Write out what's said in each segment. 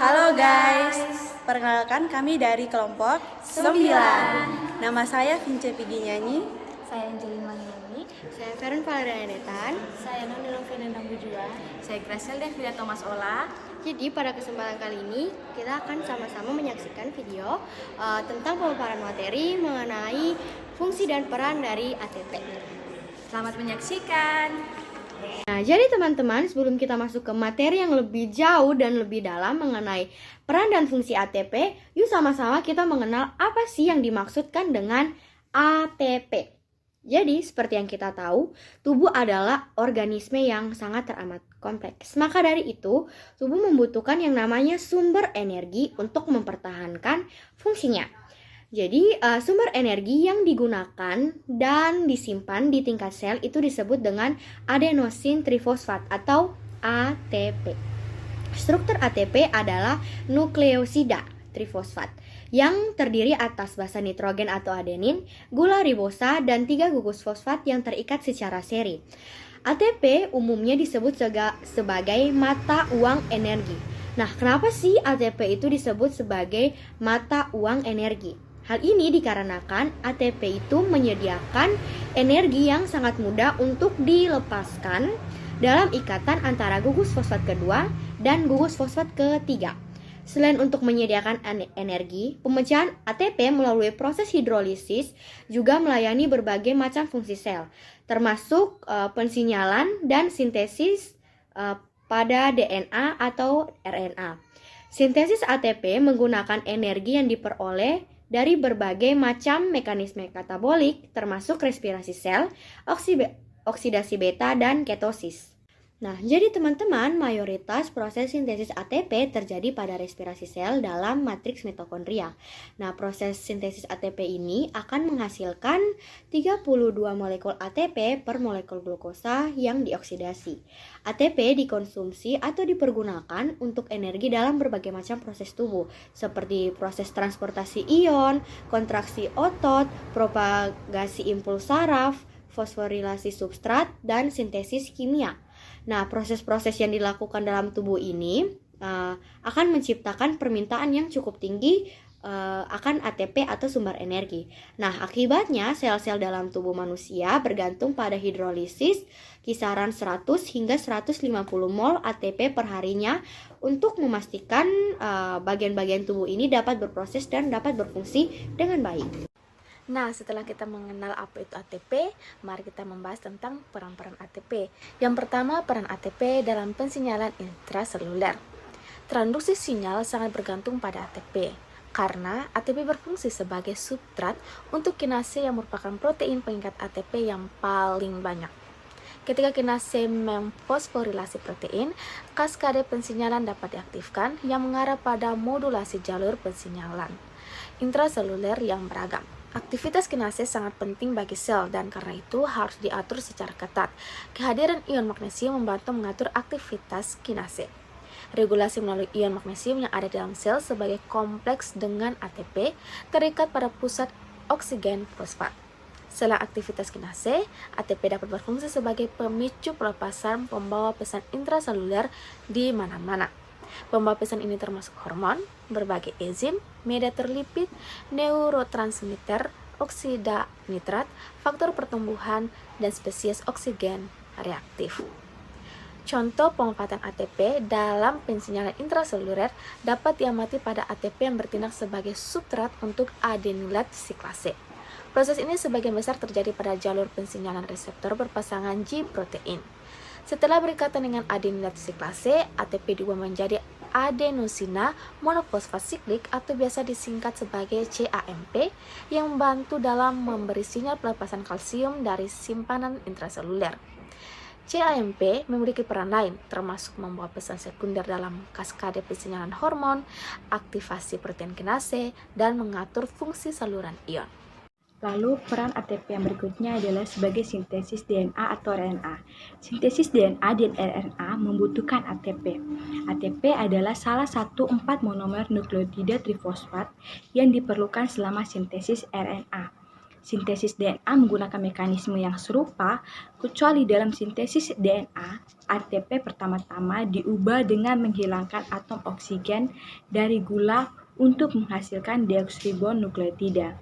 Halo guys, perkenalkan kami dari kelompok 9. Nama saya Vince Pigi Nyanyi. Saya Angelin Mangilangi. Saya Feren Valeriana Detan. Saya Noni Lovina Bujua. Saya Graciel Devida Thomas Ola. Jadi pada kesempatan kali ini kita akan sama-sama menyaksikan video tentang pemaparan materi mengenai fungsi dan peran dari ATP. Selamat menyaksikan. Nah, jadi teman-teman, sebelum kita masuk ke materi yang lebih jauh dan lebih dalam mengenai peran dan fungsi ATP, yuk sama-sama kita mengenal apa sih yang dimaksudkan dengan ATP. Jadi, seperti yang kita tahu, tubuh adalah organisme yang sangat teramat kompleks. Maka dari itu, tubuh membutuhkan yang namanya sumber energi untuk mempertahankan fungsinya. Jadi, sumber energi yang digunakan dan disimpan di tingkat sel itu disebut dengan adenosin trifosfat atau ATP. Struktur ATP adalah nukleosida trifosfat yang terdiri atas basa nitrogen atau adenin, gula ribosa, dan 3 gugus fosfat yang terikat secara seri. ATP umumnya disebut sebagai mata uang energi. Nah, kenapa sih ATP itu disebut sebagai mata uang energi? Hal ini dikarenakan ATP itu menyediakan energi yang sangat mudah untuk dilepaskan dalam ikatan antara gugus fosfat kedua dan gugus fosfat ketiga. Selain untuk menyediakan energi, pemecahan ATP melalui proses hidrolisis juga melayani berbagai macam fungsi sel, termasuk pensinyalan dan sintesis pada DNA atau RNA. Sintesis ATP menggunakan energi yang diperoleh dari berbagai macam mekanisme katabolik, termasuk respirasi sel, oksidasi beta, dan ketosis. Nah, jadi teman-teman, mayoritas proses sintesis ATP terjadi pada respirasi sel dalam matriks mitokondria. Nah, proses sintesis ATP ini akan menghasilkan 32 molekul ATP per molekul glukosa yang dioksidasi. ATP dikonsumsi atau dipergunakan untuk energi dalam berbagai macam proses tubuh, seperti proses transportasi ion, kontraksi otot, propagasi impuls saraf, fosforilasi substrat, dan sintesis kimia. Nah, proses-proses yang dilakukan dalam tubuh ini akan menciptakan permintaan yang cukup tinggi akan ATP atau sumber energi. Nah, akibatnya sel-sel dalam tubuh manusia bergantung pada hidrolisis kisaran 100 hingga 150 mol ATP per harinya untuk memastikan bagian-bagian tubuh ini dapat berproses dan dapat berfungsi dengan baik. Nah, setelah kita mengenal apa itu ATP, mari kita membahas tentang peran-peran ATP. Yang pertama, peran ATP dalam pensinyalan intraseluler. Transduksi sinyal sangat bergantung pada ATP, karena ATP berfungsi sebagai substrat untuk kinase yang merupakan protein pengikat ATP yang paling banyak. Ketika kinase memfosforilasi protein, kaskade pensinyalan dapat diaktifkan yang mengarah pada modulasi jalur pensinyalan intraseluler yang beragam. Aktivitas kinase sangat penting bagi sel dan karena itu harus diatur secara ketat. Kehadiran ion magnesium membantu mengatur aktivitas kinase. Regulasi melalui ion magnesium yang ada dalam sel sebagai kompleks dengan ATP terikat pada pusat oksigen fosfat. Selain aktivitas kinase, ATP dapat berfungsi sebagai pemicu pelepasan pembawa pesan intraseluler di mana-mana. Pembawa pesan ini termasuk hormon, berbagai enzim, mediator lipid, neurotransmitter, oksida nitrat, faktor pertumbuhan, dan spesies oksigen reaktif. Contoh pemanfaatan ATP dalam pensinyalan intraseluler dapat diamati pada ATP yang bertindak sebagai substrat untuk adenilat siklase. Proses ini sebagian besar terjadi pada jalur pensinyalan reseptor berpasangan G-protein. Setelah berikatan dengan adenilat siklase, ATP diubah menjadi adenosina monofosfat siklik atau biasa disingkat sebagai CAMP yang membantu dalam memberi sinyal pelepasan kalsium dari simpanan intraseluler. CAMP memiliki peran lain, termasuk membawa pesan sekunder dalam kaskade pensinyalan hormon, aktivasi protein kinase, dan mengatur fungsi saluran ion. Lalu peran ATP yang berikutnya adalah sebagai sintesis DNA atau RNA. Sintesis DNA dan RNA membutuhkan ATP. ATP adalah salah satu 4 monomer nukleotida trifosfat yang diperlukan selama sintesis RNA. Sintesis DNA menggunakan mekanisme yang serupa, kecuali dalam sintesis DNA, ATP pertama-tama diubah dengan menghilangkan atom oksigen dari gula untuk menghasilkan deoksiribonukleotida.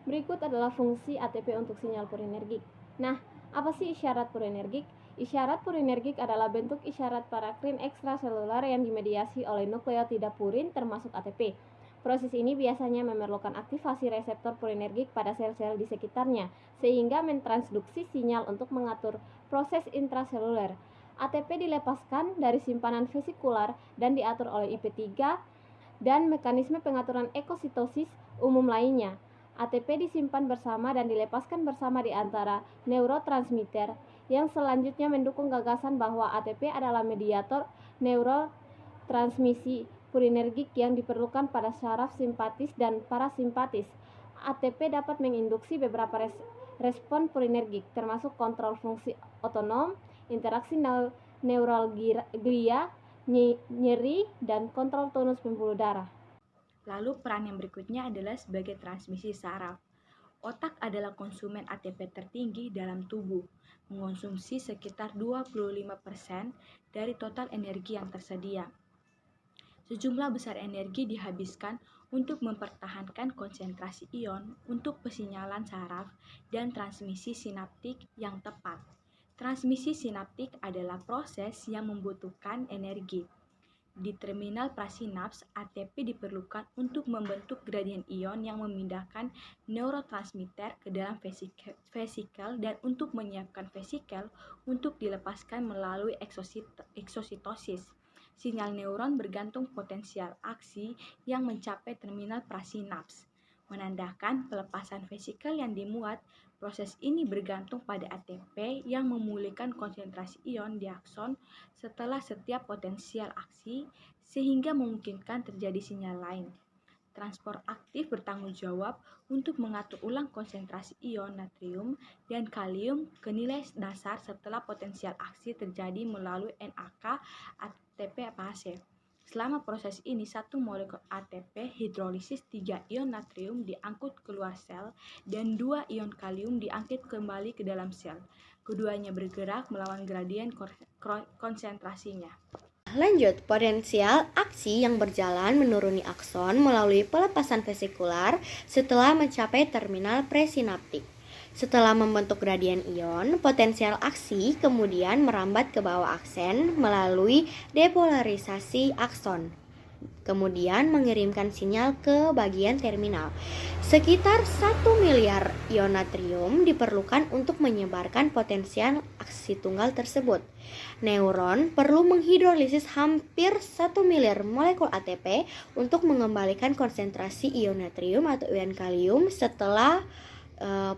Berikut adalah fungsi ATP untuk sinyal purenergik. Nah, apa sih isyarat purenergik? Isyarat purenergik adalah bentuk isyarat parakrin ekstraselular yang dimediasi oleh nukleotida purin termasuk ATP. Proses ini biasanya memerlukan aktivasi reseptor purenergik pada sel-sel di sekitarnya, sehingga mentransduksi sinyal untuk mengatur proses intraseluler. ATP dilepaskan dari simpanan vesikular dan diatur oleh IP3 dan mekanisme pengaturan ekositosis umum lainnya. ATP disimpan bersama dan dilepaskan bersama di antara neurotransmitter yang selanjutnya mendukung gagasan bahwa ATP adalah mediator neurotransmisi purenergik yang diperlukan pada saraf simpatis dan parasimpatis. ATP dapat menginduksi beberapa respon purenergik, termasuk kontrol fungsi otonom, interaksi neural glia, nyeri, dan kontrol tonus pembuluh darah. Lalu peran yang berikutnya adalah sebagai transmisi saraf. Otak adalah konsumen ATP tertinggi dalam tubuh, mengonsumsi sekitar 25% dari total energi yang tersedia. Sejumlah besar energi dihabiskan untuk mempertahankan konsentrasi ion untuk pesinyalan saraf dan transmisi sinaptik yang tepat. Transmisi sinaptik adalah proses yang membutuhkan energi. Di terminal prasinaps, ATP diperlukan untuk membentuk gradien ion yang memindahkan neurotransmitter ke dalam vesikel dan untuk menyiapkan vesikel untuk dilepaskan melalui eksositosis. Sinyal neuron bergantung potensial aksi yang mencapai terminal prasinaps, menandakan pelepasan vesikel yang dimuat. Proses ini bergantung pada ATP yang memulihkan konsentrasi ion di akson setelah setiap potensial aksi, sehingga memungkinkan terjadi sinyal lain. Transport aktif bertanggung jawab untuk mengatur ulang konsentrasi ion natrium dan kalium ke nilai dasar setelah potensial aksi terjadi melalui NAK ATP fase. Selama proses ini, satu molekul ATP hidrolisis 3 ion natrium diangkut keluar sel dan 2 ion kalium diangkut kembali ke dalam sel. Keduanya bergerak melawan gradien konsentrasinya. Lanjut, potensial aksi yang berjalan menuruni akson melalui pelepasan vesikular setelah mencapai terminal presinaptik. Setelah membentuk gradien ion, potensial aksi kemudian merambat ke bawah aksen melalui depolarisasi akson, kemudian mengirimkan sinyal ke bagian terminal. Sekitar 1 miliar ion natrium diperlukan untuk menyebarkan potensial aksi tunggal tersebut. Neuron perlu menghidrolisis hampir 1 miliar molekul ATP untuk mengembalikan konsentrasi ion natrium atau ion kalium setelah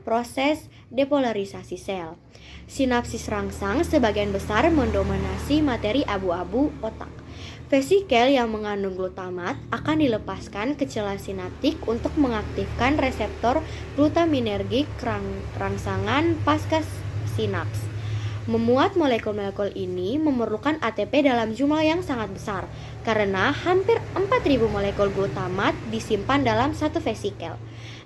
proses depolarisasi sel. Sinapsis rangsang sebagian besar mendominasi materi abu-abu otak. Vesikel yang mengandung glutamat akan dilepaskan ke celah sinaptik untuk mengaktifkan reseptor glutaminergik rangsangan pasca sinaps. Memuat molekul-molekul ini memerlukan ATP dalam jumlah yang sangat besar karena hampir 4.000 molekul glutamat disimpan dalam satu vesikel.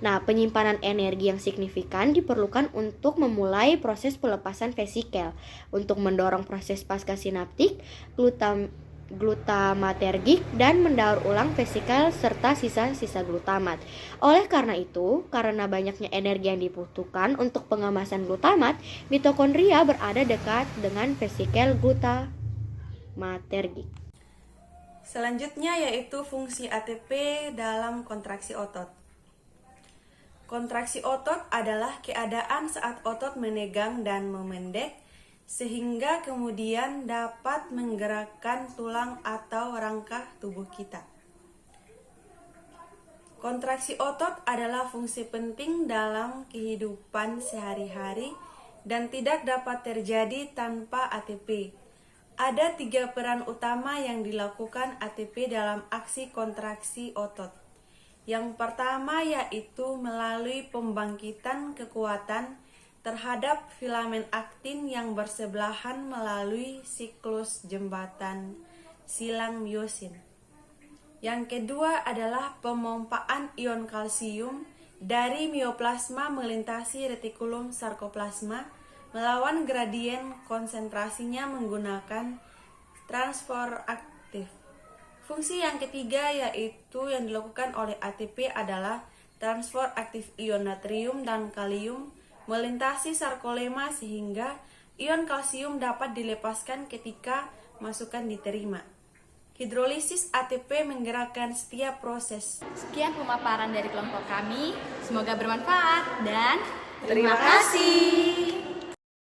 Nah, penyimpanan energi yang signifikan diperlukan untuk memulai proses pelepasan vesikel. Untuk mendorong proses pasca sinaptik, glutamatergik dan mendaur ulang vesikel serta sisa-sisa glutamat. Oleh karena itu, karena banyaknya energi yang dibutuhkan untuk pengemasan glutamat, mitokondria berada dekat dengan vesikel glutamatergik. Selanjutnya yaitu fungsi ATP dalam kontraksi otot. Kontraksi otot adalah keadaan saat otot menegang dan memendek sehingga kemudian dapat menggerakkan tulang atau rangka tubuh kita. Kontraksi otot adalah fungsi penting dalam kehidupan sehari-hari dan tidak dapat terjadi tanpa ATP. Ada 3 peran utama yang dilakukan ATP dalam aksi kontraksi otot. Yang pertama yaitu melalui pembangkitan kekuatan terhadap filamen aktin yang bersebelahan melalui siklus jembatan silang miosin. Yang kedua adalah pemompaan ion kalsium dari mioplasma melintasi retikulum sarkoplasma melawan gradien konsentrasinya menggunakan transport aktif. Fungsi yang ketiga yaitu yang dilakukan oleh ATP adalah transport aktif ion natrium dan kalium melintasi sarkolema sehingga ion kalsium dapat dilepaskan ketika masukan diterima. Hidrolisis ATP menggerakkan setiap proses. Sekian pemaparan dari kelompok kami. Semoga bermanfaat dan Terima kasih.